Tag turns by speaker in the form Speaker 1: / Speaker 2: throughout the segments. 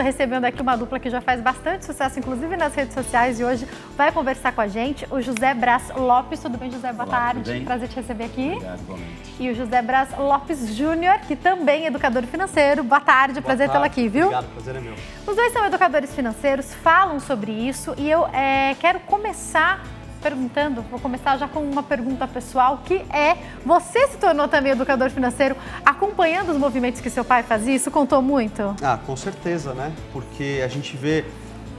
Speaker 1: estou recebendo aqui uma dupla que já faz bastante sucesso, inclusive nas redes sociais, e hoje vai conversar com a gente, o José Braz Lopes. Tudo bem, José? Boa tarde. Tudo bem? Prazer te receber aqui.
Speaker 2: Obrigado, igualmente.
Speaker 1: E o José Braz Lopes Júnior, que também é educador financeiro. Boa tarde, prazer tê-lo aqui, viu?
Speaker 3: Obrigado, prazer é meu.
Speaker 1: Os dois são educadores financeiros, falam sobre isso, e eu quero começar perguntando, vou começar já com uma pergunta pessoal, que é, você se tornou também educador financeiro acompanhando os movimentos que seu pai fazia? Isso contou muito?
Speaker 3: Ah, com certeza, né? Porque a gente vê,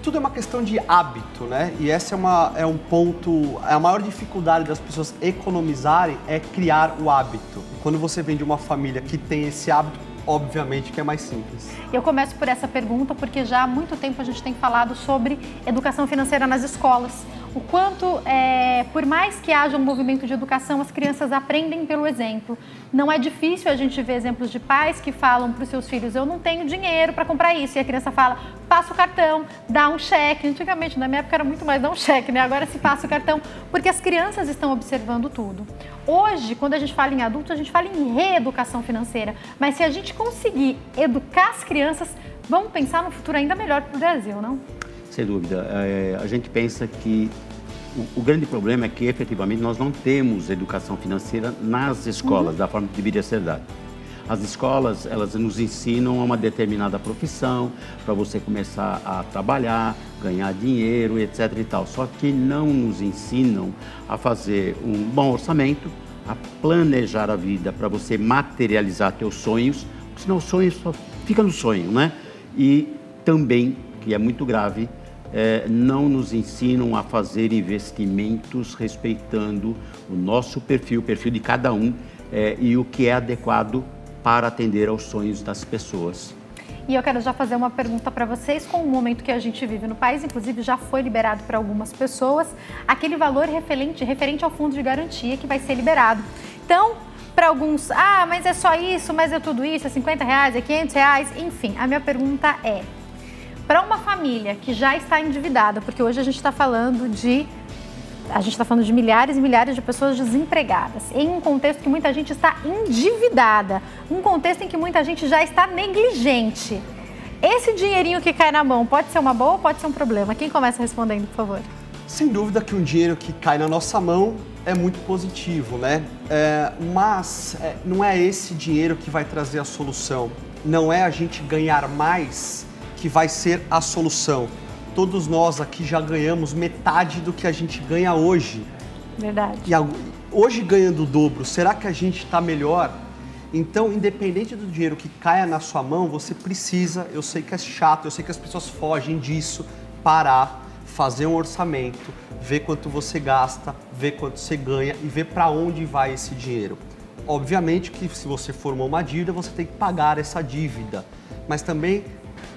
Speaker 3: tudo é uma questão de hábito, né? E essa é um ponto, a maior dificuldade das pessoas economizarem é criar o hábito. E quando você vem de uma família que tem esse hábito, obviamente que é mais simples.
Speaker 1: Eu começo por essa pergunta porque já há muito tempo a gente tem falado sobre educação financeira nas escolas. O quanto, por mais que haja um movimento de educação, as crianças aprendem pelo exemplo. Não é difícil a gente ver exemplos de pais que falam para os seus filhos: eu não tenho dinheiro para comprar isso. E a criança fala: passa o cartão, dá um cheque. Antigamente, na minha época, era muito mais dar um cheque, né? Agora se passa o cartão, porque as crianças estão observando tudo. Hoje, quando a gente fala em adultos, a gente fala em reeducação financeira. Mas se a gente conseguir educar as crianças, vamos pensar num futuro ainda melhor para o Brasil, não?
Speaker 2: Sem dúvida. A gente pensa que o grande problema é que, efetivamente, nós não temos educação financeira nas escolas, da forma que deveria ser dada. As escolas, elas nos ensinam a uma determinada profissão, para você começar a trabalhar, ganhar dinheiro, etc. e tal. Só que não nos ensinam a fazer um bom orçamento, a planejar a vida para você materializar teus sonhos, porque senão o sonho só fica no sonho, né? E também, que é muito grave, não nos ensinam a fazer investimentos respeitando o nosso perfil, o perfil de cada um, e o que é adequado para atender aos sonhos das pessoas.
Speaker 1: E eu quero já fazer uma pergunta para vocês, com o momento que a gente vive no país, inclusive já foi liberado para algumas pessoas, aquele valor referente ao fundo de garantia que vai ser liberado. Então, para alguns, mas é só isso, mas é tudo isso, é R$50, é R$500, enfim, a minha pergunta é, para uma família que já está endividada, porque hoje a gente está falando de milhares e milhares de pessoas desempregadas, em um contexto que muita gente está endividada, um contexto em que muita gente já está negligente. Esse dinheirinho que cai na mão pode ser uma boa ou pode ser um problema? Quem começa respondendo, por favor?
Speaker 3: Sem dúvida que um dinheiro que cai na nossa mão é muito positivo, né? Mas não é esse dinheiro que vai trazer a solução. Não é a gente ganhar mais que vai ser a solução. Todos nós aqui já ganhamos metade do que a gente ganha hoje.
Speaker 1: Verdade.
Speaker 3: E hoje ganhando o dobro, será que a gente está melhor? Então, independente do dinheiro que caia na sua mão, você precisa, eu sei que é chato, eu sei que as pessoas fogem disso, parar, fazer um orçamento, ver quanto você gasta, ver quanto você ganha e ver para onde vai esse dinheiro. Obviamente que se você formou uma dívida, você tem que pagar essa dívida, mas também,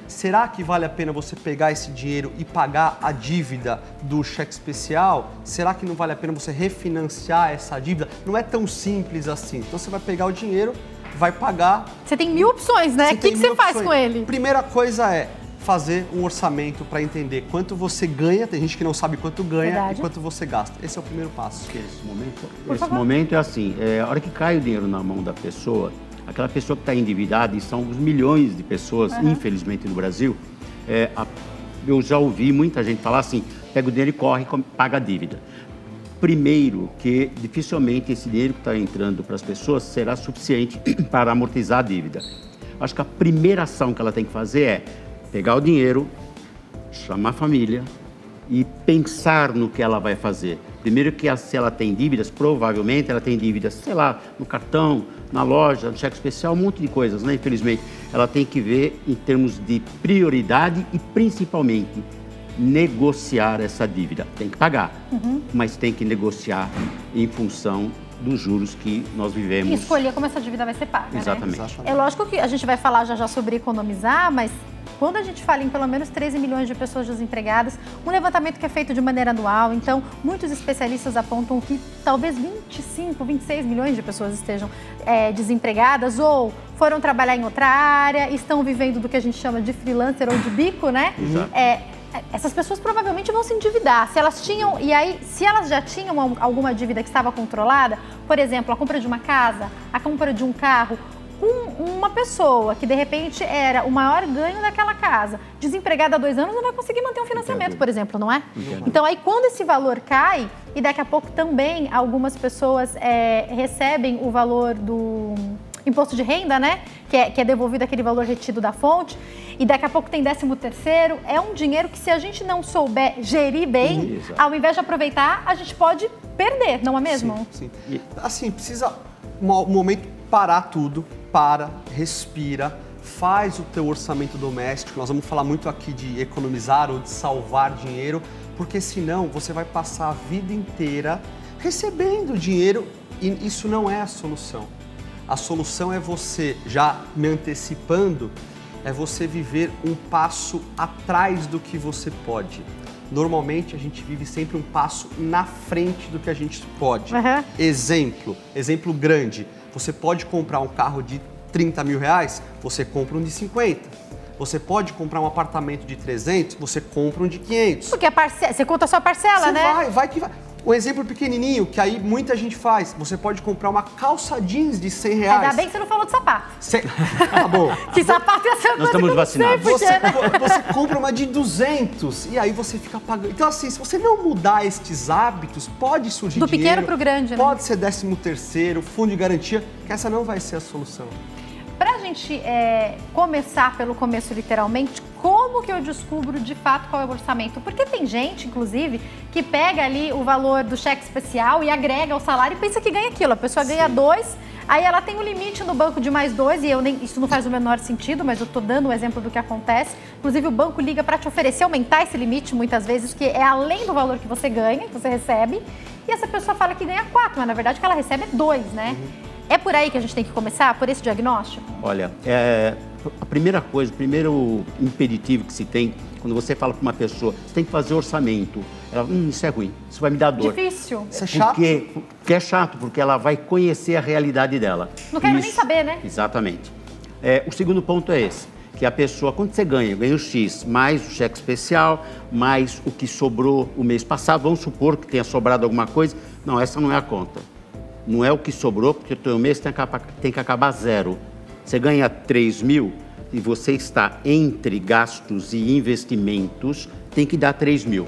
Speaker 3: será que vale a pena você pegar esse dinheiro e pagar a dívida do cheque especial? Será que não vale a pena você refinanciar essa dívida? Não é tão simples assim. Então você vai pegar o dinheiro, vai pagar...
Speaker 1: Você tem mil opções, né? O que você faz com ele?
Speaker 3: Primeira coisa é fazer um orçamento para entender quanto você ganha. Tem gente que não sabe quanto ganha. Verdade. E quanto você gasta. Esse é o primeiro passo.
Speaker 2: Esse momento é assim, a hora que cai o dinheiro na mão da pessoa, aquela pessoa que está endividada, e são os milhões de pessoas, infelizmente, no Brasil, eu já ouvi muita gente falar assim, pega o dinheiro e corre, paga a dívida. Primeiro, que dificilmente esse dinheiro que está entrando para as pessoas será suficiente para amortizar a dívida. Acho que a primeira ação que ela tem que fazer é pegar o dinheiro, chamar a família e pensar no que ela vai fazer. Primeiro que se ela tem dívidas, provavelmente ela tem dívidas, sei lá, no cartão, na loja, no cheque especial, um monte de coisas, né? Infelizmente, ela tem que ver em termos de prioridade e, principalmente, negociar essa dívida. Tem que pagar, mas tem que negociar em função dos juros que nós vivemos.
Speaker 1: E escolher como essa dívida vai ser paga,
Speaker 2: Exatamente.
Speaker 1: Né? É lógico que a gente vai falar já sobre economizar, mas quando a gente fala em pelo menos 13 milhões de pessoas desempregadas, um levantamento que é feito de maneira anual, então muitos especialistas apontam que talvez 25, 26 milhões de pessoas estejam desempregadas ou foram trabalhar em outra área, estão vivendo do que a gente chama de freelancer ou de bico, né? Essas pessoas provavelmente vão se endividar. Se elas tinham, e aí, se elas já tinham alguma dívida que estava controlada, por exemplo, a compra de uma casa, a compra de um carro, Uma pessoa que, de repente, era o maior ganho daquela casa, desempregada há 2 anos, não vai conseguir manter um financiamento, por exemplo, não é? Então, aí, quando esse valor cai, e daqui a pouco também algumas pessoas recebem o valor do imposto de renda, né? Que é devolvido aquele valor retido da fonte, e daqui a pouco tem 13º, é um dinheiro que, se a gente não souber gerir bem, ao invés de aproveitar, a gente pode perder, não é mesmo?
Speaker 3: Sim, sim. Assim, precisa um momento parar tudo, respira, faz o teu orçamento doméstico. Nós vamos falar muito aqui de economizar ou de salvar dinheiro, porque senão você vai passar a vida inteira recebendo dinheiro e isso não é a solução. A solução é você, já me antecipando, é você viver um passo atrás do que você pode. Normalmente a gente vive sempre um passo na frente do que a gente pode. Exemplo grande. Você pode comprar um carro de 30 mil reais, você compra um de 50. Você pode comprar um apartamento de 300, você compra um de 500.
Speaker 1: Porque você conta a sua parcela, né?
Speaker 3: Vai que vai. Um exemplo pequenininho, que aí muita gente faz. Você pode comprar uma calça jeans de 100 reais.
Speaker 1: Ainda bem que você não falou de sapato.
Speaker 3: Tá bom.
Speaker 1: Que sapato ia ser...
Speaker 2: Nós estamos vacinados.
Speaker 3: Você compra uma de 200 e aí você fica pagando. Então, assim, se você não mudar estes hábitos, pode surgir
Speaker 1: do
Speaker 3: dinheiro.
Speaker 1: Do pequeno pro grande, né?
Speaker 3: Pode ser 13º, fundo de garantia, que essa não vai ser a solução.
Speaker 1: Pra gente começar pelo começo, literalmente, como que eu descubro de fato qual é o orçamento? Porque tem gente, inclusive, que pega ali o valor do cheque especial e agrega ao salário e pensa que ganha aquilo. A pessoa ganha 2, aí ela tem um limite no banco de mais 2 e isso não faz o menor sentido, mas eu tô dando um exemplo do que acontece. Inclusive, o banco liga para te oferecer aumentar esse limite, muitas vezes, que é além do valor que você ganha, que você recebe, e essa pessoa fala que ganha 4, mas na verdade o que ela recebe é 2, né? É por aí que a gente tem que começar, por esse diagnóstico?
Speaker 2: Olha, a primeira coisa, o primeiro impeditivo que se tem, quando você fala para uma pessoa, você tem que fazer orçamento. Ela, isso é ruim, isso vai me dar dor.
Speaker 1: Difícil.
Speaker 3: Isso é chato?
Speaker 2: Porque é chato, porque ela vai conhecer a realidade dela.
Speaker 1: Não quero nem saber, né?
Speaker 2: Exatamente. O segundo ponto é esse, que a pessoa, quando você ganha o X, mais o cheque especial, mais o que sobrou o mês passado, vamos supor que tenha sobrado alguma coisa, não, essa não é a conta. Não é o que sobrou, porque o teu mês tem que acabar 0. Você ganha 3 mil e você está entre gastos e investimentos, tem que dar 3 mil.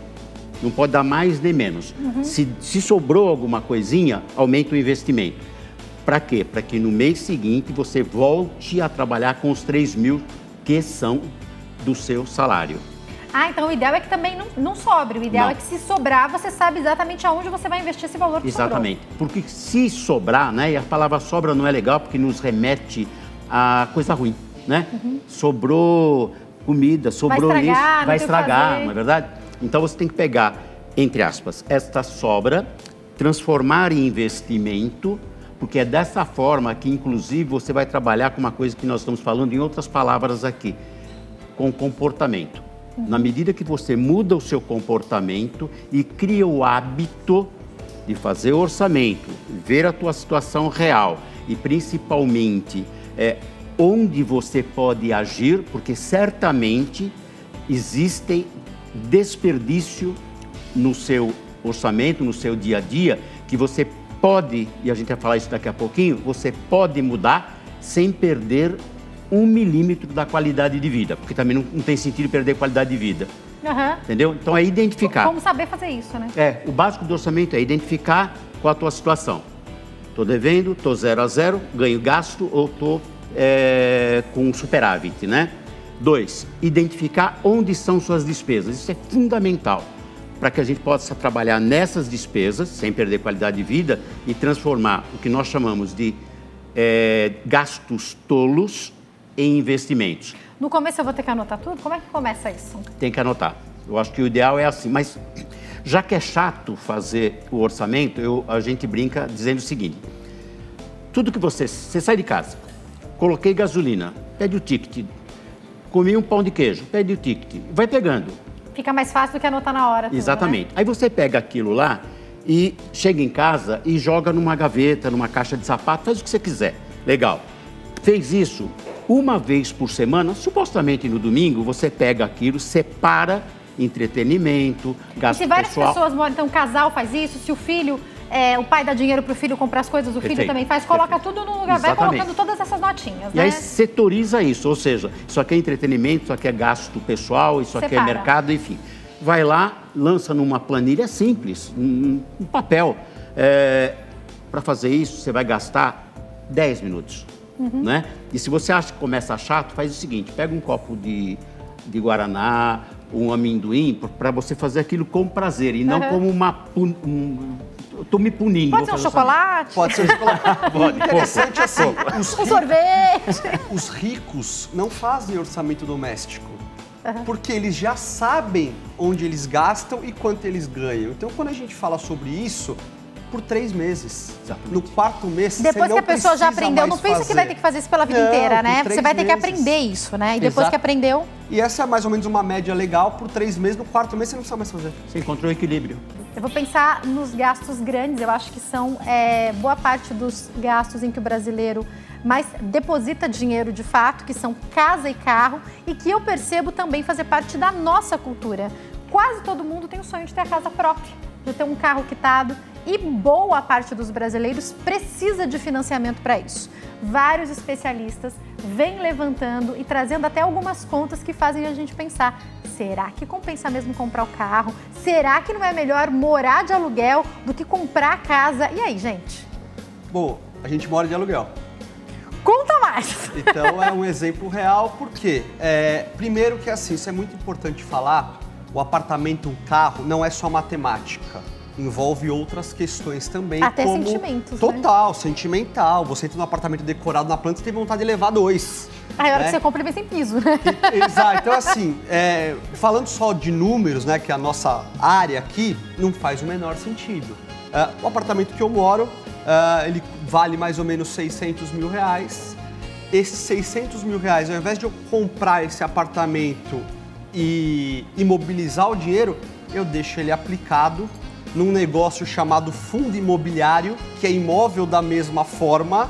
Speaker 2: Não pode dar mais nem menos. Se sobrou alguma coisinha, aumenta o investimento. Para quê? Para que no mês seguinte você volte a trabalhar com os 3 mil que são do seu salário.
Speaker 1: Então o ideal é que também não sobre. O ideal é que, se sobrar, você sabe exatamente aonde você vai investir esse valor que
Speaker 2: Exatamente. Sobrou. Porque se sobrar, né? E a palavra sobra não é legal porque nos remete a coisa ruim, né? Sobrou comida, sobrou isso, vai estragar, não é verdade? Então você tem que pegar, entre aspas, esta sobra, transformar em investimento, porque é dessa forma que, inclusive, você vai trabalhar com uma coisa que nós estamos falando em outras palavras aqui, com comportamento. Na medida que você muda o seu comportamento e cria o hábito de fazer orçamento, ver a tua situação real e, principalmente, onde você pode agir, porque certamente existem desperdício no seu orçamento, no seu dia a dia, que você pode, e a gente vai falar isso daqui a pouquinho, você pode mudar sem perder 1 milímetro da qualidade de vida, porque também não tem sentido perder qualidade de vida. Entendeu? Então é identificar.
Speaker 1: Como saber fazer isso, né?
Speaker 2: O básico do orçamento é identificar qual a tua situação. Estou devendo, estou 0 a 0, ganho gasto ou estou com superávit, né? 2, identificar onde são suas despesas. Isso é fundamental para que a gente possa trabalhar nessas despesas, sem perder qualidade de vida, e transformar o que nós chamamos de gastos tolos em investimentos.
Speaker 1: No começo eu vou ter que anotar tudo? Como é que começa isso?
Speaker 2: Tem que anotar. Eu acho que o ideal é assim, mas já que é chato fazer o orçamento, a gente brinca dizendo o seguinte: tudo que você sai de casa, coloquei gasolina, pede o ticket, comi um pão de queijo, pede o ticket, vai pegando.
Speaker 1: Fica mais fácil do que anotar na hora. Tudo,
Speaker 2: exatamente.
Speaker 1: Né?
Speaker 2: Aí você pega aquilo lá e chega em casa e joga numa gaveta, numa caixa de sapato, faz o que você quiser. Legal. Fez isso uma vez por semana, supostamente no domingo, você pega aquilo, separa entretenimento, gasto pessoal.
Speaker 1: E se várias pessoas moram, então o casal faz isso, se o filho o pai dá dinheiro para o filho comprar as coisas, o filho também faz, coloca tudo no lugar, vai colocando todas essas notinhas,
Speaker 2: E aí setoriza isso, ou seja, isso aqui é entretenimento, isso aqui é gasto pessoal, isso aqui é mercado, enfim. Vai lá, lança numa planilha simples, um papel. Para fazer isso, você vai gastar 10 minutos, né? E se você acha que começa chato, faz o seguinte, pega um copo de Guaraná, um amendoim, para você fazer aquilo com prazer e não como eu tô me punindo.
Speaker 1: Pode ser um chocolate?
Speaker 3: Pode ser um chocolate.
Speaker 2: Pode.
Speaker 3: Interessante assim,
Speaker 1: um sorvete.
Speaker 3: Os ricos não fazem orçamento doméstico. Porque eles já sabem onde eles gastam e quanto eles ganham. Então, quando a gente fala sobre isso, por 3 meses. Exatamente. No 4º mês,
Speaker 1: depois que a pessoa já aprendeu, não pensa que vai ter que fazer isso pela vida inteira, né? Você vai ter que aprender isso, né? E depois que aprendeu...
Speaker 3: E essa é mais ou menos uma média legal por 3 meses. No 4º mês, você não precisa mais fazer.
Speaker 2: Você encontrou o equilíbrio.
Speaker 1: Eu vou pensar nos gastos grandes. Eu acho que são boa parte dos gastos em que o brasileiro mais deposita dinheiro de fato, que são casa e carro, e que eu percebo também fazer parte da nossa cultura. Quase todo mundo tem o sonho de ter a casa própria, de ter um carro quitado, e boa parte dos brasileiros precisa de financiamento para isso. Vários especialistas vêm levantando e trazendo até algumas contas que fazem a gente pensar, será que compensa mesmo comprar o carro? Será que não é melhor morar de aluguel do que comprar a casa? E aí, gente?
Speaker 3: Bom, a gente mora de aluguel.
Speaker 1: Conta mais!
Speaker 3: Então é um exemplo real, porque primeiro que assim, isso é muito importante falar, o apartamento, o carro, não é só matemática. Envolve outras questões também.
Speaker 1: Até como sentimentos,
Speaker 3: total, sentimental. Você entra num apartamento decorado na planta e tem vontade de levar 2.
Speaker 1: Aí a hora que você compra, ele vem sem piso, né?
Speaker 3: Exato. Então, assim, falando só de números, né, que é a nossa área aqui, não faz o menor sentido. O apartamento que eu moro, ele vale mais ou menos 600 mil reais. Esses 600 mil reais, ao invés de eu comprar esse apartamento e imobilizar o dinheiro, eu deixo ele aplicado num negócio chamado fundo imobiliário, que é imóvel da mesma forma,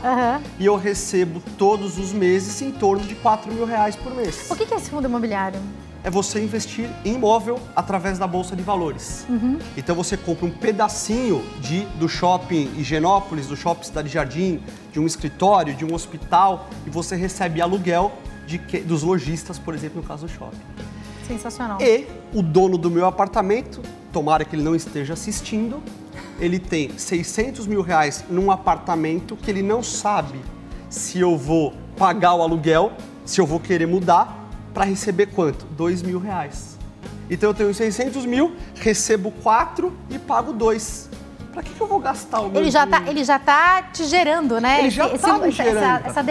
Speaker 3: e eu recebo todos os meses em torno de 4 mil reais por mês.
Speaker 1: O que é esse fundo imobiliário?
Speaker 3: É você investir em imóvel através da Bolsa de Valores. Então você compra um pedacinho do shopping Higienópolis, do shopping Cidade Jardim, de um escritório, de um hospital, e você recebe aluguel dos lojistas, por exemplo, no caso do shopping.
Speaker 1: Sensacional.
Speaker 3: E o dono do meu apartamento, tomara que ele não esteja assistindo, ele tem 600 mil reais num apartamento que ele não sabe se eu vou pagar o aluguel, se eu vou querer mudar, para receber quanto? 2 mil reais. Então eu tenho 600 mil, recebo 4 e pago 2. Para que eu vou gastar o meu dinheiro?
Speaker 1: Ele já tá te gerando, né?
Speaker 3: Ele já tá me gerando.
Speaker 1: Essa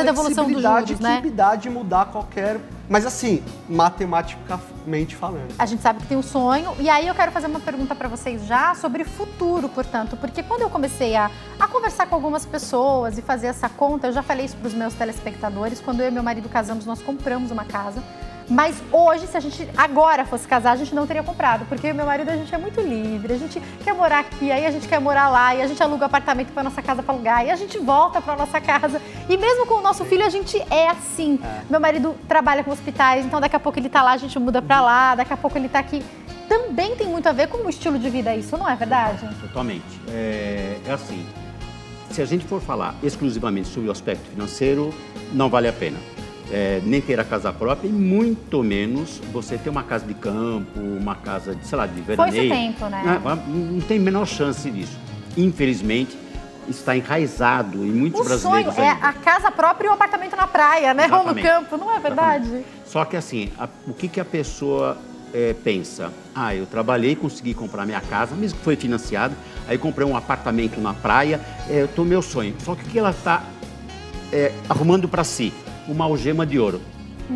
Speaker 1: devolução dos juros, né?
Speaker 3: Que me dá de mudar qualquer... Mas assim, matematicamente falando.
Speaker 1: A gente sabe que tem um sonho, e aí eu quero fazer uma pergunta para vocês já sobre futuro, portanto, porque quando eu comecei a conversar com algumas pessoas e fazer essa conta, eu já falei isso para os meus telespectadores, quando eu e meu marido casamos, nós compramos uma casa, mas hoje, se a gente agora fosse casar, a gente não teria comprado, porque eu e meu marido, a gente é muito livre, a gente quer morar aqui, aí a gente quer morar lá, e a gente aluga apartamento para nossa casa para alugar, e a gente volta para nossa casa, e mesmo com o nosso filho, a gente é assim. Meu marido trabalha com hospitais, então daqui a pouco ele tá lá, a gente muda para lá, daqui a pouco ele tá aqui. Também tem muito a ver com o estilo de vida isso, não é verdade?
Speaker 2: Totalmente. É assim, se a gente for falar exclusivamente sobre o aspecto financeiro, não vale a pena. Nem ter a casa própria e muito menos você ter uma casa de campo, uma casa de, sei lá, de veraneio.
Speaker 1: Foi esse tempo, né?
Speaker 2: Não tem a menor chance disso. Infelizmente, está enraizado em muitos brasileiros.
Speaker 1: O sonho é a casa própria e o apartamento na praia, né? Exatamente. Ou no campo, não é verdade?
Speaker 2: Exatamente. Só que assim, o que a pessoa pensa? Eu trabalhei, consegui comprar minha casa, mesmo que foi financiado, aí comprei um apartamento na praia, eu tô meu sonho. Só que o que ela está arrumando para si? Uma algema de ouro.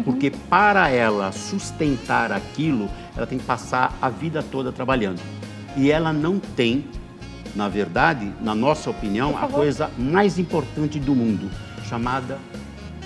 Speaker 2: Porque para ela sustentar aquilo, ela tem que passar a vida toda trabalhando. E ela não tem, na verdade, na nossa opinião, a coisa mais importante do mundo, chamada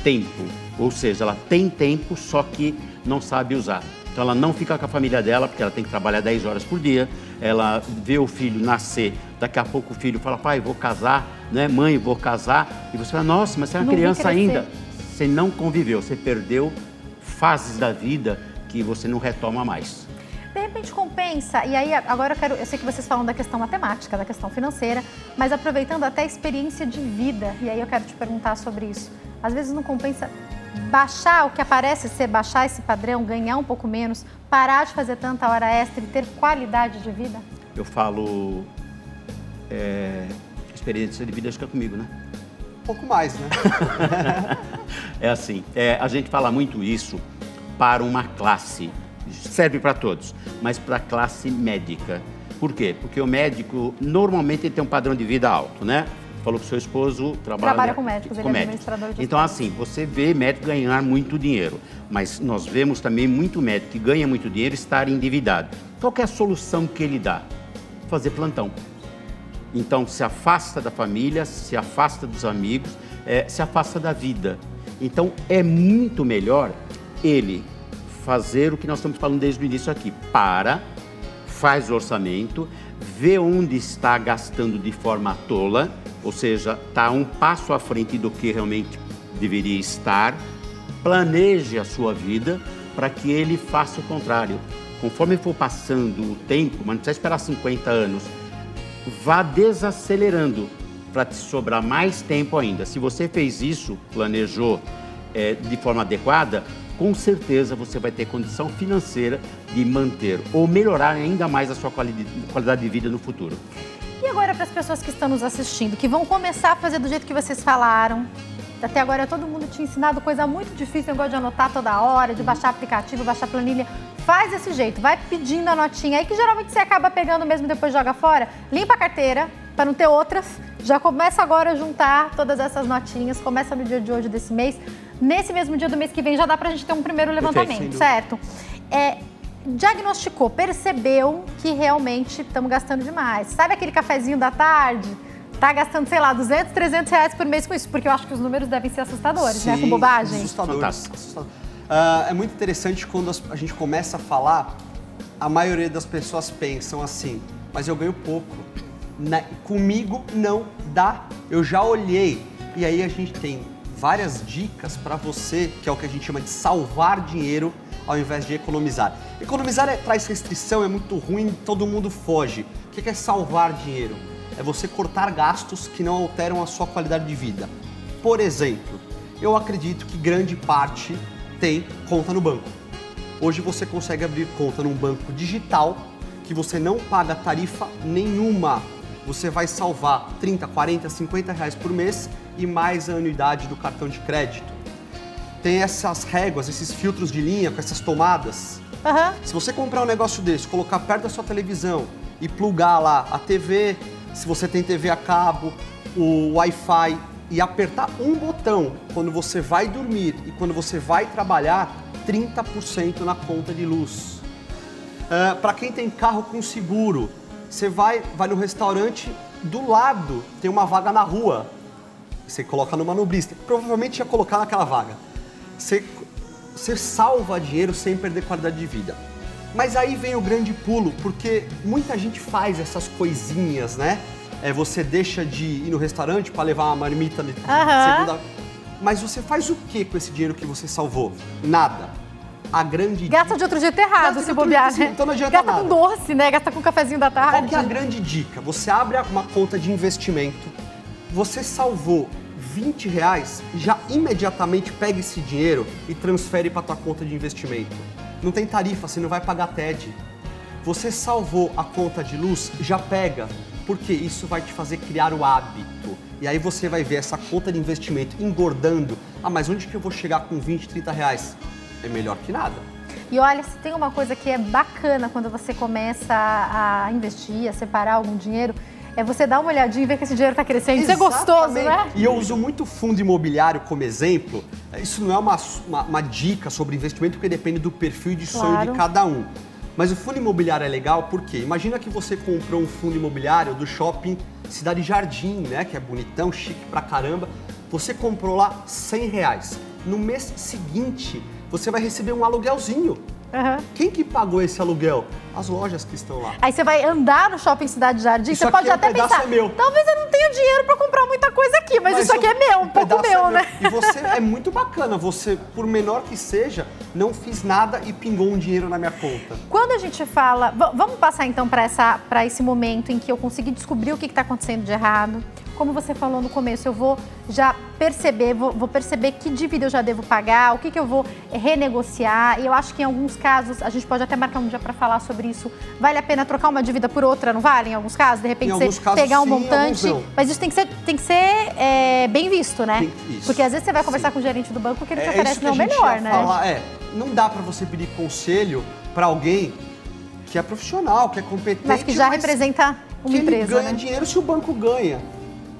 Speaker 2: tempo. Ou seja, ela tem tempo, só que não sabe usar. Então ela não fica com a família dela, porque ela tem que trabalhar 10 horas por dia, ela vê o filho nascer, daqui a pouco o filho fala, pai, vou casar, né? Mãe, vou casar. E você fala, nossa, mas você é uma criança ainda. Você não conviveu, você perdeu fases da vida que você não retoma mais.
Speaker 1: De repente, compensa, e aí agora eu sei que vocês falam da questão matemática, da questão financeira, mas aproveitando até a experiência de vida, e aí eu quero te perguntar sobre isso. Às vezes não compensa baixar o que aparece ser baixar esse padrão, ganhar um pouco menos, parar de fazer tanta hora extra e ter qualidade de vida?
Speaker 2: Eu falo, experiência de vida acho que é comigo, né?
Speaker 3: Um pouco mais, né?
Speaker 2: É assim, a gente fala muito isso para uma classe, serve para todos, mas para a classe médica. Por quê? Porque o médico, normalmente, ele tem um padrão de vida alto, né? Falou que seu esposo
Speaker 1: trabalha com médicos, ele é administrador de
Speaker 2: Então, assim, você vê médico ganhar muito dinheiro, mas nós vemos também muito médico que ganha muito dinheiro estar endividado. Qual que é a solução que ele dá? Fazer plantão. Então, se afasta da família, se afasta dos amigos, se afasta da vida. Então, é muito melhor ele fazer o que nós estamos falando desde o início aqui. Faz o orçamento, vê onde está gastando de forma tola, ou seja, está um passo à frente do que realmente deveria estar, planeje a sua vida para que ele faça o contrário. Conforme for passando o tempo, mas não precisa esperar 50 anos, vá desacelerando para te sobrar mais tempo ainda. Se você fez isso, planejou de forma adequada, com certeza você vai ter condição financeira de manter ou melhorar ainda mais a sua qualidade de vida no futuro.
Speaker 1: E agora para as pessoas que estão nos assistindo, que vão começar a fazer do jeito que vocês falaram, até agora todo mundo tinha ensinado coisa muito difícil, negócio de anotar toda hora, de baixar aplicativo, baixar planilha. Faz desse jeito, vai pedindo a notinha aí que geralmente você acaba pegando mesmo e depois joga fora. Limpa a carteira para não ter outras. Já começa agora a juntar todas essas notinhas, começa no dia de hoje desse mês. Nesse mesmo dia do mês que vem já dá pra gente ter um primeiro levantamento, certo? Diagnosticou, percebeu que realmente estamos gastando demais. Sabe aquele cafezinho da tarde? Tá gastando, sei lá, 200, 300 reais por mês com isso, porque eu acho que os números devem ser assustadores,
Speaker 3: sim,
Speaker 1: né? Com bobagem.
Speaker 3: Assustadores. É muito interessante quando a gente começa a falar, a maioria das pessoas pensam assim, mas eu ganho pouco. Comigo não dá. Eu já olhei. E aí a gente tem várias dicas para você, que é o que a gente chama de salvar dinheiro ao invés de economizar. Economizar traz restrição, é muito ruim, todo mundo foge. O que é salvar dinheiro? É você cortar gastos que não alteram a sua qualidade de vida. Por exemplo, eu acredito que grande parte tem conta no banco. Hoje você consegue abrir conta num banco digital que você não paga tarifa nenhuma. Você vai salvar 30, 40, 50 reais por mês e mais a anuidade do cartão de crédito. Tem essas réguas, esses filtros de linha com essas tomadas. Se você comprar um negócio desse, colocar perto da sua televisão e plugar lá a TV, se você tem TV a cabo, o Wi-Fi, e apertar um botão quando você vai dormir e quando você vai trabalhar, 30% na conta de luz. Para quem tem carro com seguro, você vai no restaurante, do lado tem uma vaga na rua. Você coloca no manobrista, provavelmente ia colocar naquela vaga. Você salva dinheiro sem perder qualidade de vida. Mas aí vem o grande pulo, porque muita gente faz essas coisinhas, né? Você deixa de ir no restaurante para levar uma marmita de segunda. Mas você faz o que com esse dinheiro que você salvou? Nada.
Speaker 1: Gasta de outro jeito errado, se bobear, né?
Speaker 3: Então não adianta
Speaker 1: Gasta
Speaker 3: nada.
Speaker 1: com doce, né? Gasta com cafezinho da tarde.
Speaker 3: Qual que é a grande dica? Você abre uma conta de investimento, você salvou 20 reais, já imediatamente pega esse dinheiro e transfere para tua conta de investimento. Não tem tarifa, você não vai pagar TED. Você salvou a conta de luz, já pega, porque isso vai te fazer criar o hábito. E aí você vai ver essa conta de investimento engordando. Mas onde que eu vou chegar com 20, 30 reais? É melhor que nada.
Speaker 1: E olha, se tem uma coisa que é bacana quando você começa a investir, a separar algum dinheiro, é você dar uma olhadinha e ver que esse dinheiro está crescendo. Isso é gostoso, né?
Speaker 3: E eu uso muito fundo imobiliário como exemplo. Isso não é uma dica sobre investimento, porque depende do perfil e de sonho de cada um. Mas o fundo imobiliário é legal porque imagina que você comprou um fundo imobiliário do shopping Cidade Jardim, né? Que é bonitão, chique pra caramba. Você comprou lá 100 reais. No mês seguinte, você vai receber um aluguelzinho. Quem que pagou esse aluguel? As lojas que estão lá.
Speaker 1: Aí você vai andar no Shopping Cidade Jardim,
Speaker 3: Isso
Speaker 1: você pode até pensar,
Speaker 3: meu.
Speaker 1: talvez eu não tenha dinheiro para comprar muita coisa aqui, mas isso aqui é meu, um pouco meu, né?
Speaker 3: E você, é muito bacana, você, por menor que seja, não fiz nada e pingou um dinheiro na minha conta.
Speaker 1: Quando a gente fala, vamos passar então para esse momento em que eu consegui descobrir o que está acontecendo de errado. Como você falou no começo, eu vou já perceber, vou perceber que dívida eu já devo pagar, o que eu vou renegociar. E eu acho que em alguns casos, a gente pode até marcar um dia para falar sobre isso. Vale a pena trocar uma dívida por outra, não vale? Em alguns casos, de repente você pegar um montante. Mas isso tem que ser bem visto, né? Porque às vezes você vai conversar com o gerente do banco que ele te oferece não melhor, né?
Speaker 3: Não dá para você pedir conselho para alguém que é profissional, que é competente,
Speaker 1: mas que já representa uma empresa.
Speaker 3: Ele ganha dinheiro se o banco ganha.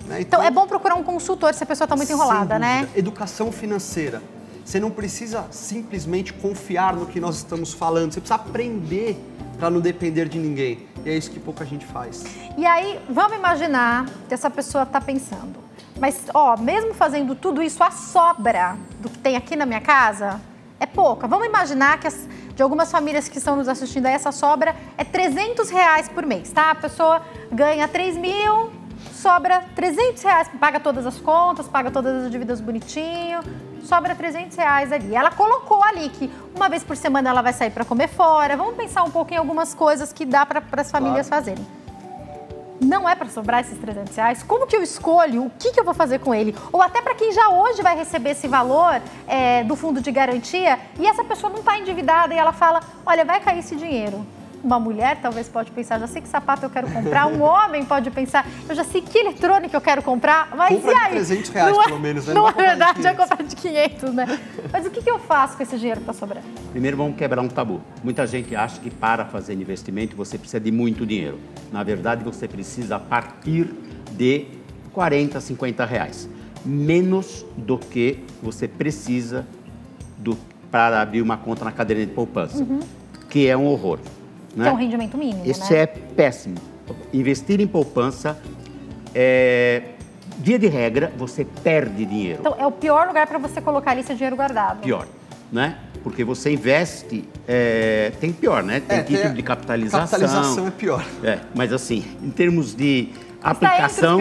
Speaker 3: Né?
Speaker 1: Então é bom procurar um consultor se a pessoa está muito enrolada, né?
Speaker 3: Educação financeira. Você não precisa simplesmente confiar no que nós estamos falando. Você precisa aprender para não depender de ninguém. E é isso que pouca gente faz.
Speaker 1: E aí, vamos imaginar que essa pessoa está pensando. Mas, mesmo fazendo tudo isso, a sobra do que tem aqui na minha casa é pouca. Vamos imaginar que de algumas famílias que estão nos assistindo aí, essa sobra é R$300 por mês, tá? A pessoa ganha 3 mil... sobra R$300, paga todas as contas, paga todas as dívidas bonitinho, sobra R$300 ali. Ela colocou ali que uma vez por semana ela vai sair para comer fora. Vamos pensar um pouco em algumas coisas que dá para as famílias fazerem. Não é para sobrar esses R$300? Como que eu escolho? O que eu vou fazer com ele? Ou até para quem já hoje vai receber esse valor do fundo de garantia e essa pessoa não está endividada e ela fala, olha, vai cair esse dinheiro. Uma mulher talvez pode pensar, já sei que sapato eu quero comprar. Um homem pode pensar, eu já sei que eletrônico eu quero comprar. Mas
Speaker 3: compra
Speaker 1: e aí?
Speaker 3: De R$300 pelo menos, né?
Speaker 1: Não é verdade, vai comprar de 500, né? Mas o que eu faço com esse dinheiro que está sobrando?
Speaker 2: Primeiro vamos quebrar um tabu. Muita gente acha que para fazer investimento você precisa de muito dinheiro. Na verdade, você precisa partir de R$40, R$50. Menos do que você precisa para abrir uma conta na caderneta de poupança, que é um horror.
Speaker 1: Que é um rendimento mínimo,
Speaker 2: Esse é péssimo. Investir em poupança, via de regra, você perde dinheiro.
Speaker 1: Então, é o pior lugar para você colocar ali seu dinheiro guardado.
Speaker 2: Pior, né? Porque você investe, tem pior, né? Tem título de capitalização.
Speaker 3: Capitalização é pior.
Speaker 2: Mas assim, em termos de aplicação,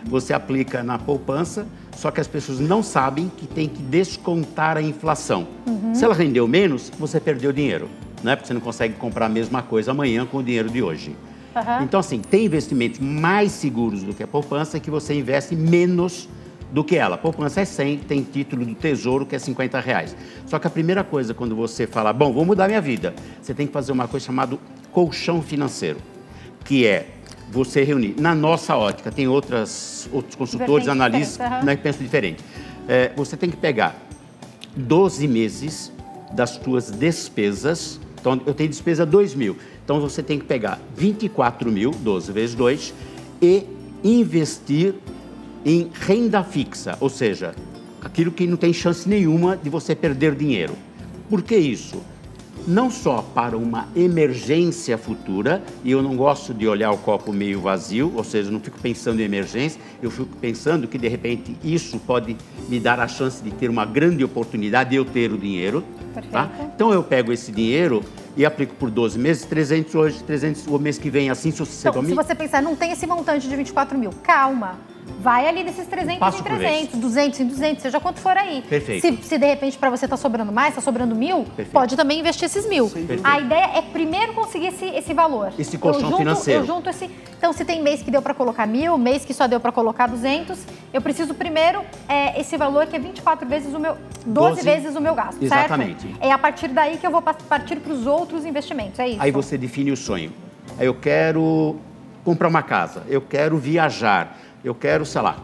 Speaker 2: você aplica na poupança, só que as pessoas não sabem que tem que descontar a inflação. Se ela rendeu menos, você perdeu dinheiro. Né? Porque você não consegue comprar a mesma coisa amanhã com o dinheiro de hoje. Então, assim, tem investimentos mais seguros do que a poupança que você investe menos do que ela. A poupança é 100, tem título do Tesouro que é R$50. Só que a primeira coisa, quando você fala, bom, vou mudar minha vida, você tem que fazer uma coisa chamada colchão financeiro, que é você reunir. Na nossa ótica, tem outros consultores, analistas, que pensam diferente. Você tem que pegar 12 meses das suas despesas. Então, eu tenho despesa 2 mil. Então, você tem que pegar 24 mil, 12 vezes 2, e investir em renda fixa. Ou seja, aquilo que não tem chance nenhuma de você perder dinheiro. Por que isso? Não só para uma emergência futura, e eu não gosto de olhar o copo meio vazio, ou seja, eu não fico pensando em emergência, eu fico pensando que, de repente, isso pode me dar a chance de ter uma grande oportunidade de eu ter o dinheiro. Tá? Então, eu pego esse dinheiro e aplico por 12 meses, 300 hoje, 300 o mês que vem, assim sucessivamente.
Speaker 1: Então, se você pensar, não tem esse montante de 24 mil, calma. Vai ali nesses 300 em 300, 200 em 200, seja quanto for aí.
Speaker 2: Perfeito.
Speaker 1: Se de repente para você está sobrando mais, está sobrando 1.000, pode também investir esses 1.000. A ideia é primeiro conseguir esse valor.
Speaker 2: Esse colchão financeiro.
Speaker 1: Eu junto esse... Então, se tem mês que deu para colocar 1.000, mês que só deu para colocar 200, eu preciso primeiro esse valor que é 24 vezes o meu... 12 vezes o meu gasto,
Speaker 2: exatamente.
Speaker 1: Certo? É a partir daí que eu vou partir para os outros investimentos, é isso?
Speaker 2: Aí você define o sonho. Eu quero comprar uma casa, eu quero viajar, eu quero, sei lá...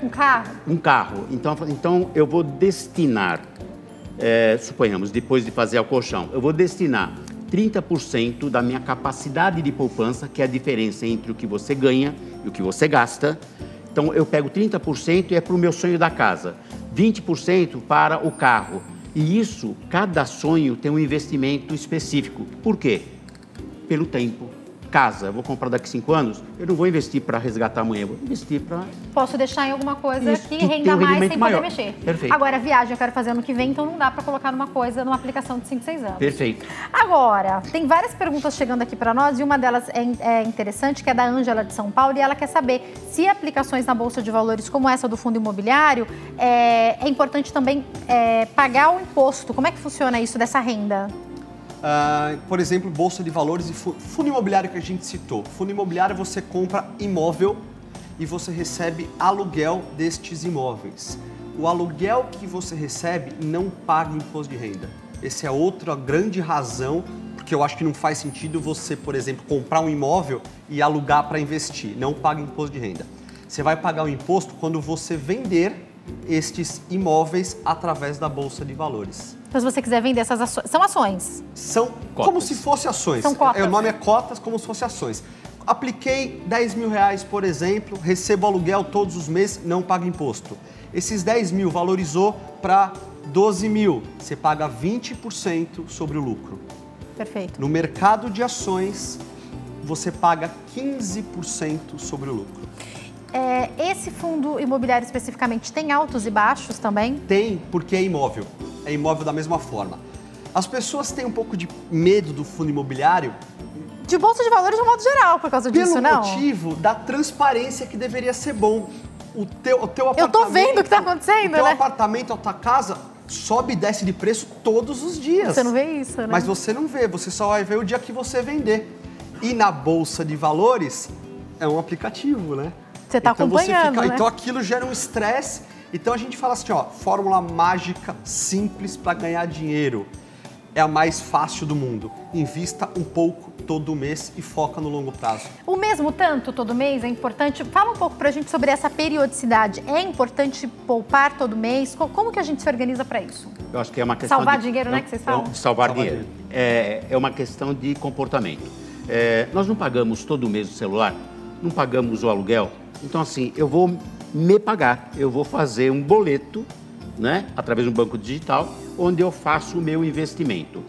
Speaker 1: um carro?
Speaker 2: Um carro. Então eu vou destinar, suponhamos, depois de fazer o colchão, eu vou destinar 30% da minha capacidade de poupança, que é a diferença entre o que você ganha e o que você gasta. Então eu pego 30% e é para o meu sonho da casa, 20% para o carro. E isso, cada sonho tem um investimento específico. Por quê? Pelo tempo. casa, eu vou comprar daqui 5 anos, eu não vou investir para resgatar amanhã, eu vou investir para...
Speaker 1: Posso deixar em alguma coisa
Speaker 2: Isso,
Speaker 1: que
Speaker 2: tem
Speaker 1: renda
Speaker 2: um
Speaker 1: mais
Speaker 2: rendimento
Speaker 1: sem
Speaker 2: maior.
Speaker 1: poder mexer.
Speaker 2: Perfeito.
Speaker 1: Agora, viagem eu quero fazer ano que vem, então não dá para colocar numa coisa, numa aplicação de 5, 6 anos.
Speaker 2: Perfeito.
Speaker 1: Agora, tem várias perguntas chegando aqui para nós e uma delas é interessante, que é da Ângela de São Paulo, e ela quer saber se aplicações na Bolsa de Valores como essa do fundo imobiliário, é importante também pagar o imposto. Como é que funciona isso dessa renda?
Speaker 3: Por exemplo, Bolsa de Valores e fundo imobiliário que a gente citou. Fundo imobiliário você compra imóvel e você recebe aluguel destes imóveis. O aluguel que você recebe não paga imposto de renda. Essa é outra grande razão, porque eu acho que não faz sentido você, por exemplo, comprar um imóvel e alugar para investir. Não paga imposto de renda. Você vai pagar o imposto quando você vender estes imóveis através da Bolsa de Valores.
Speaker 1: Então, se você quiser vender essas ações, são ações?
Speaker 3: São
Speaker 2: cotas.
Speaker 3: Como se fossem ações.
Speaker 1: São cotas.
Speaker 3: O nome é cotas, como se fossem ações. Apliquei 10 mil reais, por exemplo, recebo aluguel todos os meses, não paga imposto. Esses 10 mil valorizou para 12 mil, você paga 20% sobre o lucro.
Speaker 1: Perfeito.
Speaker 3: No mercado de ações, você paga 15% sobre o lucro.
Speaker 1: Esse fundo imobiliário especificamente tem altos e baixos também?
Speaker 3: Tem, porque é imóvel. É imóvel da mesma forma. As pessoas têm um pouco de medo do fundo imobiliário.
Speaker 1: De Bolsa de Valores de um modo geral, por causa disso, não?
Speaker 3: Pelo motivo da transparência que deveria ser bom. O teu apartamento...
Speaker 1: Eu tô vendo o que tá acontecendo,
Speaker 3: o teu
Speaker 1: né?
Speaker 3: apartamento, a tua casa, sobe e desce de preço todos os dias.
Speaker 1: Você não vê isso, né?
Speaker 3: Mas você não vê, você só vai ver o dia que você vender. E na Bolsa de Valores, é um aplicativo, né?
Speaker 1: Você tá acompanhando, né?
Speaker 3: Então aquilo gera um estresse. Então a gente fala assim, ó, fórmula mágica simples para ganhar dinheiro. É a mais fácil do mundo. Invista um pouco todo mês e foca no longo prazo.
Speaker 1: O mesmo tanto todo mês é importante? Fala um pouco pra gente sobre essa periodicidade. É importante poupar todo mês? Como que a gente se organiza para isso?
Speaker 2: Eu acho que é uma questão
Speaker 1: salvar dinheiro, né, que vocês falam?
Speaker 2: Salvar dinheiro. É uma questão de comportamento. Nós não pagamos todo mês o celular, não pagamos o aluguel. Então, assim, eu vou me pagar, eu vou fazer um boleto, né, através do banco digital, onde eu faço o meu investimento.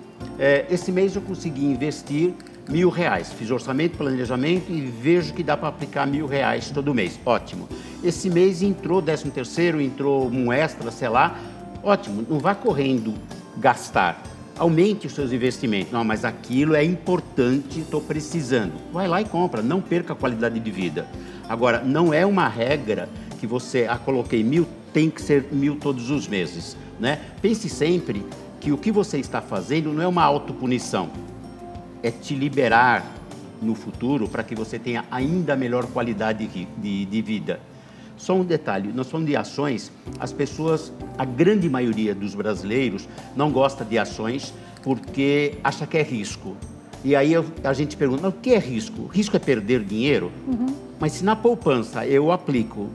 Speaker 2: Esse mês eu consegui investir R$1.000. Fiz orçamento, planejamento e vejo que dá para aplicar R$1.000 todo mês. Ótimo. Esse mês entrou 13º, entrou um extra, sei lá. Ótimo, não vá correndo gastar. Aumente os seus investimentos. Não, mas aquilo é importante, estou precisando. Vai lá e compra, não perca a qualidade de vida. Agora, não é uma regra que você, coloquei 1.000, tem que ser 1.000 todos os meses, né? Pense sempre que o que você está fazendo não é uma autopunição, é te liberar no futuro para que você tenha ainda melhor qualidade de vida. Só um detalhe, nós falamos de ações, as pessoas, a grande maioria dos brasileiros não gosta de ações porque acha que é risco. E aí a gente pergunta, mas o que é risco? Risco é perder dinheiro? Mas se na poupança eu aplico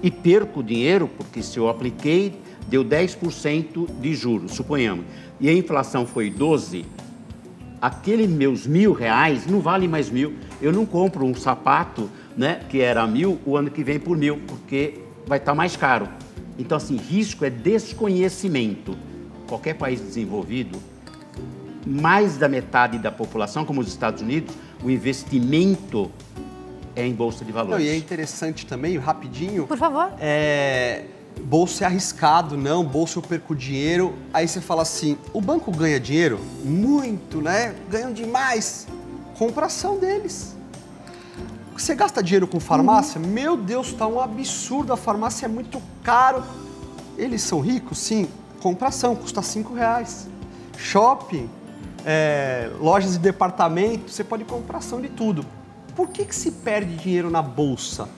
Speaker 2: e perco dinheiro, porque se eu apliquei, deu 10% de juros, suponhamos, e a inflação foi 12%, aqueles meus R$1.000 não vale mais 1.000. Eu não compro um sapato, né, que era 1.000, o ano que vem por 1.000, porque vai estar mais caro. Então, assim, risco é desconhecimento. Qualquer país desenvolvido, mais da metade da população, como os Estados Unidos, o investimento é em Bolsa de Valores.
Speaker 3: Não, e é interessante também, rapidinho...
Speaker 1: Por favor.
Speaker 3: Bolsa é arriscado, não, bolsa eu perco dinheiro. Aí você fala assim, o banco ganha dinheiro? Muito, né? Ganham demais. Compra ação deles. Você gasta dinheiro com farmácia? Meu Deus, tá um absurdo, a farmácia é muito caro. Eles são ricos? Sim. Compra ação, custa R$5. Shopping, lojas de departamento, você pode comprar ação de tudo. Por que se perde dinheiro na bolsa?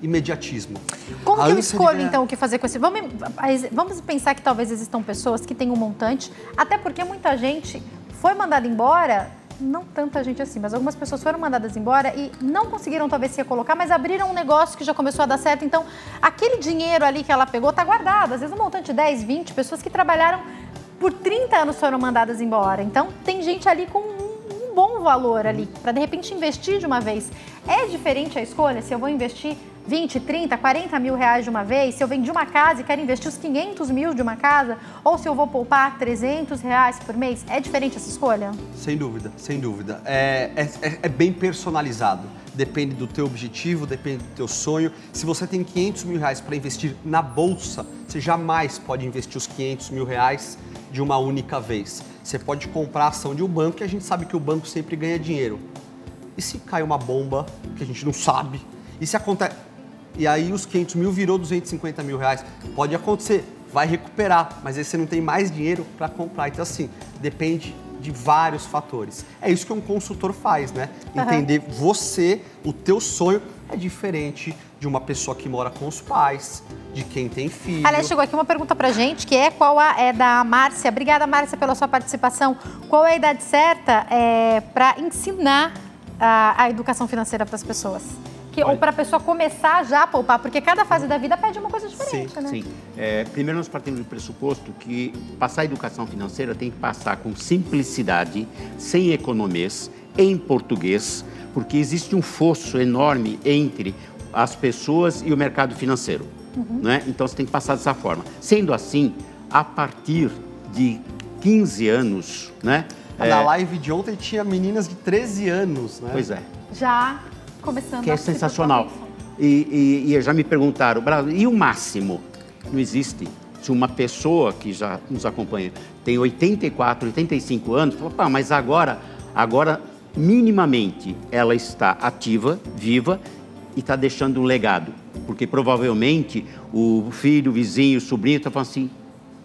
Speaker 3: Imediatismo.
Speaker 1: Como que eu escolho, então, o que fazer com esse... Vamos pensar que talvez existam pessoas que têm um montante, até porque muita gente foi mandada embora, não tanta gente assim, mas algumas pessoas foram mandadas embora e não conseguiram talvez se recolocar, mas abriram um negócio que já começou a dar certo. Então, aquele dinheiro ali que ela pegou está guardado. Às vezes um montante de 10, 20, pessoas que trabalharam por 30 anos foram mandadas embora. Então, tem gente ali com um bom valor ali, para de repente investir de uma vez. É diferente a escolha se eu vou investir 20, 30, 40 mil reais de uma vez, se eu vendi uma casa e quero investir os 500 mil de uma casa, ou se eu vou poupar 300 reais por mês, é diferente essa escolha?
Speaker 3: Sem dúvida, sem dúvida. É bem personalizado. Depende do teu objetivo, depende do teu sonho. Se você tem 500 mil reais para investir na bolsa, você jamais pode investir os 500 mil reais de uma única vez. Você pode comprar a ação de um banco e a gente sabe que o banco sempre ganha dinheiro. E se cai uma bomba que a gente não sabe? E se acontece... E aí os 500 mil virou 250 mil reais. Pode acontecer, vai recuperar, mas aí você não tem mais dinheiro para comprar. Então assim, depende de vários fatores. É isso que um consultor faz, né? Entender você, o teu sonho é diferente de uma pessoa que mora com os pais, de quem tem filho.
Speaker 1: Aliás, chegou aqui uma pergunta pra gente, que é é da Márcia. Obrigada, Márcia, pela sua participação. Qual é a idade certa para ensinar a educação financeira para as pessoas? Ou para a pessoa começar já a poupar, porque cada fase da vida pede uma coisa diferente, né?
Speaker 2: Sim. Primeiro, nós partimos do pressuposto que passar a educação financeira tem que passar com simplicidade, sem economês, em português, porque existe um fosso enorme entre as pessoas e o mercado financeiro. Né? Então, você tem que passar dessa forma. Sendo assim, a partir de 15 anos... Né?
Speaker 3: Na live de ontem tinha meninas de 13 anos, né?
Speaker 2: Pois é.
Speaker 1: Já... começando
Speaker 2: que é sensacional. E já me perguntaram, e o máximo? Não existe. Se uma pessoa que já nos acompanha tem 84, 85 anos, fala, pá, mas agora minimamente ela está ativa, viva e está deixando um legado. Porque provavelmente o filho, o vizinho, o sobrinho está falando assim,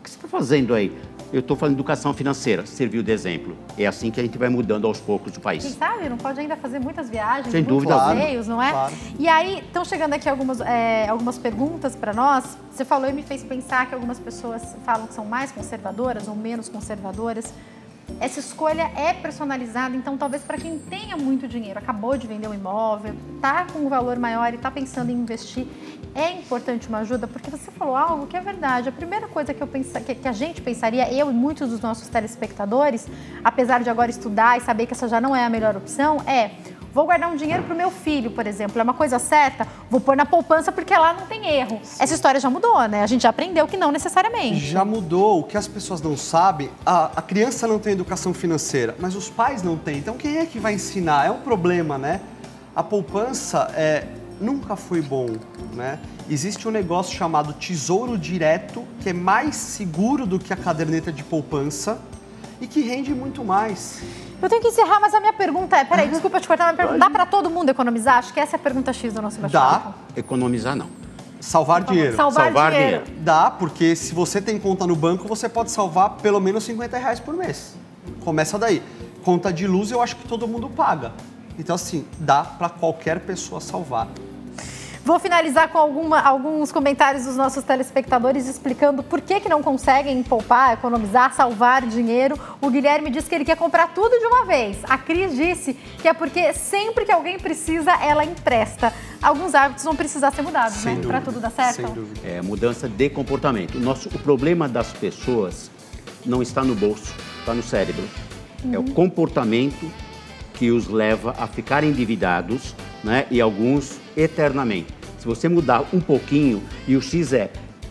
Speaker 2: o que você está fazendo aí? Eu estou falando de educação financeira, serviu de exemplo. É assim que a gente vai mudando aos poucos o país.
Speaker 1: Quem sabe, não pode ainda fazer muitas viagens,
Speaker 2: sem
Speaker 1: muitos
Speaker 2: dúvida,
Speaker 1: passeios, não é?
Speaker 3: Claro.
Speaker 1: E aí, estão chegando aqui algumas perguntas para nós. Você falou e me fez pensar que algumas pessoas falam que são mais conservadoras ou menos conservadoras. Essa escolha é personalizada, então talvez para quem tenha muito dinheiro, acabou de vender um imóvel, está com um valor maior e está pensando em investir, é importante uma ajuda, porque você falou algo que é verdade. A primeira coisa que a gente pensaria, eu e muitos dos nossos telespectadores, apesar de agora estudar e saber que essa já não é a melhor opção, vou guardar um dinheiro para o meu filho, por exemplo, é uma coisa certa, vou pôr na poupança porque lá não tem erro. Sim. Essa história já mudou, né? A gente já aprendeu que não necessariamente.
Speaker 3: Já mudou. O que as pessoas não sabem, a criança não tem educação financeira, mas os pais não têm. Então quem é que vai ensinar? É um problema, né? A poupança nunca foi bom, né? Existe um negócio chamado Tesouro Direto, que é mais seguro do que a caderneta de poupança e que rende muito mais.
Speaker 1: Eu tenho que encerrar, mas a minha pergunta peraí, desculpa te cortar, mas pergunta, dá para todo mundo economizar? Acho que essa é a pergunta X do nosso bate-papo.
Speaker 3: Dá.
Speaker 2: Economizar, não.
Speaker 3: Salvar dinheiro.
Speaker 1: Salvar dinheiro.
Speaker 3: Dá, porque se você tem conta no banco, você pode salvar pelo menos 50 reais por mês. Começa daí. Conta de luz, eu acho que todo mundo paga. Então, assim, dá para qualquer pessoa salvar.
Speaker 1: Vou finalizar com alguns comentários dos nossos telespectadores explicando por que não conseguem poupar, economizar, salvar dinheiro. O Guilherme disse que ele quer comprar tudo de uma vez. A Cris disse que é porque sempre que alguém precisa, ela empresta. Alguns hábitos vão precisar ser mudados, né? Para tudo dar certo.
Speaker 3: Sem dúvida.
Speaker 2: Mudança de comportamento. O problema das pessoas não está no bolso, está no cérebro. É o comportamento que os leva a ficar endividados, né? E alguns eternamente. Se você mudar um pouquinho e o X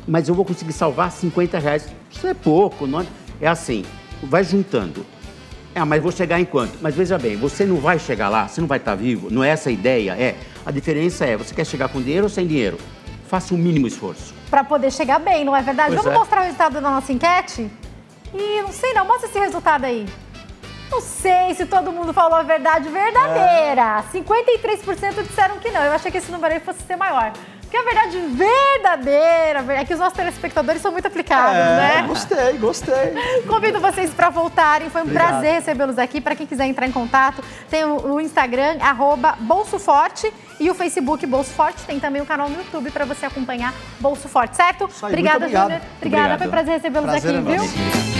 Speaker 2: mas eu vou conseguir salvar 50 reais, isso é pouco, não é? É assim, vai juntando. Mas vou chegar em quanto? Mas veja bem, você não vai chegar lá, você não vai estar vivo, não é essa a ideia? A diferença você quer chegar com dinheiro ou sem dinheiro? Faça o mínimo esforço. Para
Speaker 1: poder chegar bem, não é verdade? Vamos mostrar o resultado da nossa enquete? Não sei não, mostra esse resultado aí. Não sei se todo mundo falou a verdade verdadeira. 53% disseram que não. Eu achei que esse número aí fosse ser maior. Porque a verdade verdadeira é que os nossos telespectadores são muito aplicados, né?
Speaker 3: Gostei.
Speaker 1: Convido vocês para voltarem. Foi um prazer recebê-los aqui. Para quem quiser entrar em contato, tem o Instagram, @BolsoForte, e o Facebook Bolso Forte. Tem também o canal no YouTube para você acompanhar Bolso Forte, certo?
Speaker 3: Isso aí,
Speaker 1: obrigada,
Speaker 3: Júnior.
Speaker 1: Obrigada, foi um prazer recebê-los aqui, viu?